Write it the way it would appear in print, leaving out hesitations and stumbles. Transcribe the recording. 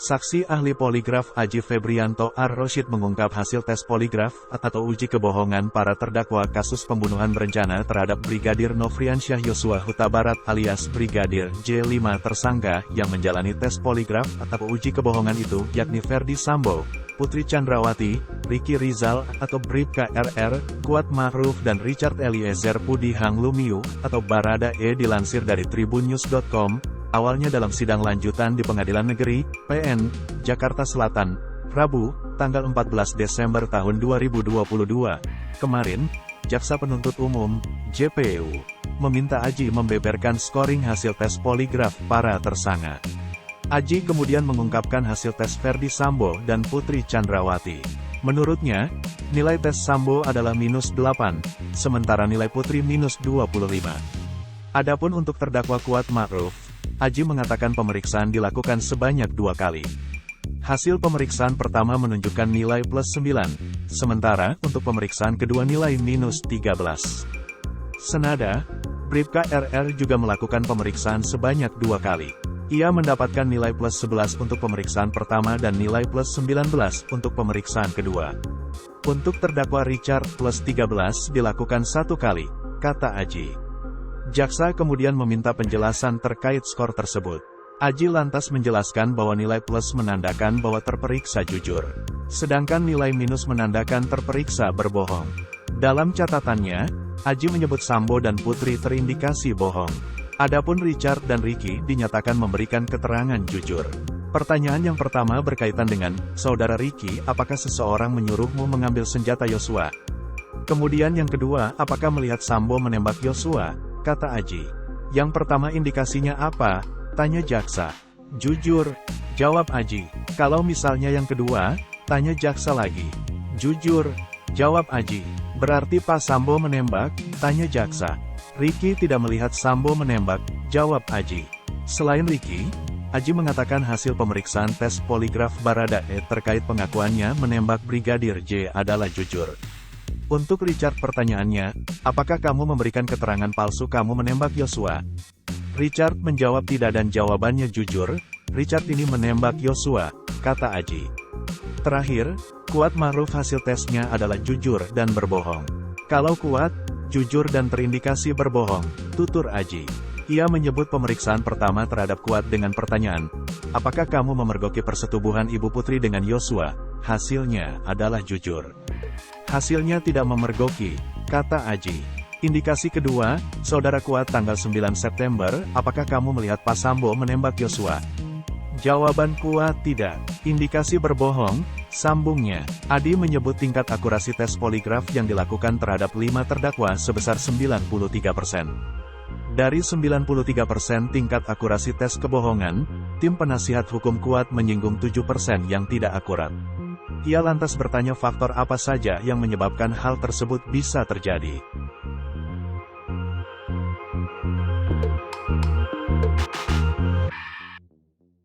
Saksi ahli poligraf Aji Febrianto Ar-Rosyid mengungkap hasil tes poligraf atau uji kebohongan para terdakwa kasus pembunuhan berencana terhadap Brigadir Nofriansyah Yosua Huta Barat alias Brigadir J. 5 tersangka yang menjalani tes poligraf atau uji kebohongan itu yakni Ferdi Sambo, Putri Chandrawati, Ricky Rizal atau Bribka RR, Kuat Ma'ruf dan Richard Eliezer Pudi Hang Lumiu atau Barada E. Dilansir dari tribunnews.com. Awalnya dalam sidang lanjutan di Pengadilan Negeri, PN, Jakarta Selatan, Rabu, tanggal 14 Desember tahun 2022. Kemarin, Jaksa Penuntut Umum, JPU, meminta Aji membeberkan skoring hasil tes poligraf para tersangka. Aji kemudian mengungkapkan hasil tes Ferdi Sambo dan Putri Chandrawati. Menurutnya, nilai tes Sambo adalah -8, sementara nilai Putri -25. Adapun untuk terdakwa Kuat Ma'ruf, Aji mengatakan pemeriksaan dilakukan sebanyak 2 kali. Hasil pemeriksaan pertama menunjukkan nilai +9, sementara untuk pemeriksaan kedua nilai -13. Senada, Bribka RR juga melakukan pemeriksaan sebanyak 2 kali. Ia mendapatkan nilai +11 untuk pemeriksaan pertama dan nilai +19 untuk pemeriksaan kedua. Untuk terdakwa Richard +13 dilakukan 1 kali, kata Aji. Jaksa kemudian meminta penjelasan terkait skor tersebut. Aji lantas menjelaskan bahwa nilai plus menandakan bahwa terperiksa jujur, sedangkan nilai minus menandakan terperiksa berbohong. Dalam catatannya, Aji menyebut Sambo dan Putri terindikasi bohong. Adapun Richard dan Ricky dinyatakan memberikan keterangan jujur. Pertanyaan yang pertama berkaitan dengan, Saudara Ricky, apakah seseorang menyuruhmu mengambil senjata Yosua? Kemudian yang kedua, apakah melihat Sambo menembak Yosua? Kata Aji. Yang pertama indikasinya apa? Tanya jaksa. Jujur, jawab Aji. Kalau misalnya yang kedua, tanya jaksa lagi. Jujur, jawab Aji. Berarti Pak Sambo menembak? Tanya jaksa. Ricky tidak melihat Sambo menembak, jawab Aji. Selain Ricky, Aji mengatakan hasil pemeriksaan tes poligraf Barada E terkait pengakuannya menembak Brigadir J adalah jujur. Untuk Richard pertanyaannya, apakah kamu memberikan keterangan palsu kamu menembak Yosua? Richard menjawab tidak dan jawabannya jujur, Richard ini menembak Yosua, kata Aji. Terakhir, Kuat Ma'ruf hasil tesnya adalah jujur dan berbohong. Kalau Kuat, jujur dan terindikasi berbohong, tutur Aji. Ia menyebut pemeriksaan pertama terhadap Kuat dengan pertanyaan, apakah kamu memergoki persetubuhan Ibu Putri dengan Yosua? Hasilnya adalah jujur. Hasilnya tidak memergoki, kata Aji. Indikasi kedua, Saudara Kuat tanggal 9 September, apakah kamu melihat Pak Sambo menembak Yosua? Jawaban Kuat tidak. Indikasi berbohong, sambungnya. Adi menyebut tingkat akurasi tes poligraf yang dilakukan terhadap 5 terdakwa sebesar 93%. Dari 93% tingkat akurasi tes kebohongan, tim penasihat hukum Kuat menyinggung 7% yang tidak akurat. Ia lantas bertanya faktor apa saja yang menyebabkan hal tersebut bisa terjadi.